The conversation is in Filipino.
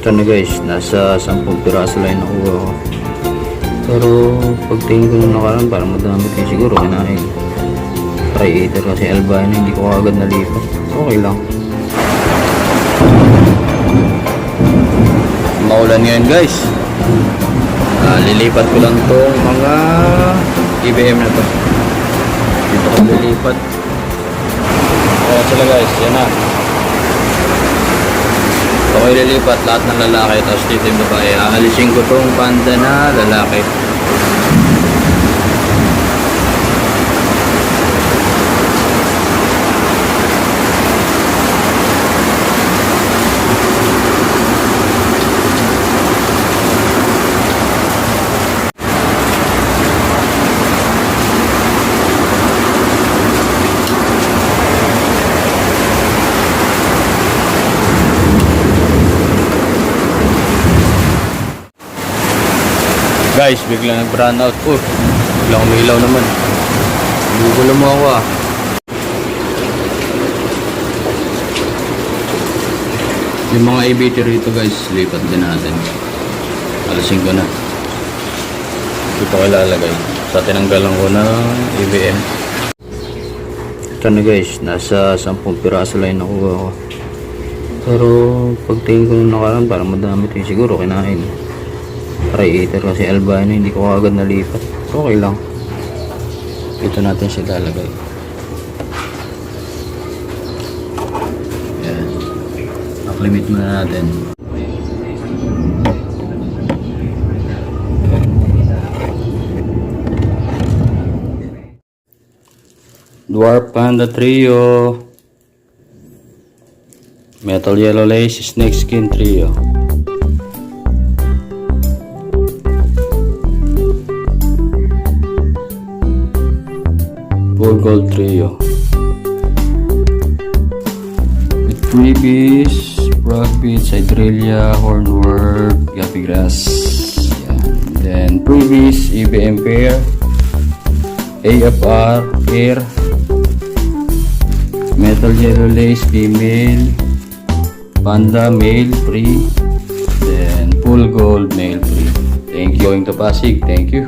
Ito na guys, nasa 10 piraso lang nakuha ko. Pero pagtingin ko nung nakaraan, parang madami din siguro kinain. Tri-eater kasi albino, hindi ko agad nalipat. Okay lang. Maulan ngayon guys. Lilipat ko lang tong mga IBM na to. Dito ko lilipat. Ayan sila guys, yan na. Ako ililipat lahat ng lalaki, tapos dito yung babae. Aalisin ko tong panda na lalaki. Guys, biglang nag-brown out. Biglang umilaw naman. Gugulo mo ako ah. Yung mga ABT rito guys, lipat din natin. Alisin ko na. Dito ko ilalagay. Sa tinanggalan ko ng ABM. Ito na guys, nasa 10 piraso lang nakuha ko. Pero pagtingin ko nung nakaraan, parang madami din siguro kinain. Tri-eater kasi albino, hindi ko agad nalipat. Okay lang. Dito natin siya lalagay. Yan. Naklimit muna natin. Dwarf Panda Trio, Metal Yellow Lace Snake Skin Trio, Full Gold Trio with freebies, frog beats, hydrelia, hornwort, guppy grass. Then freebies, EBM pair, AFR pair, Metal Yellow Lace female, Panda male free, then Full Gold male free. Thank you, Going to Pasig. Thank you.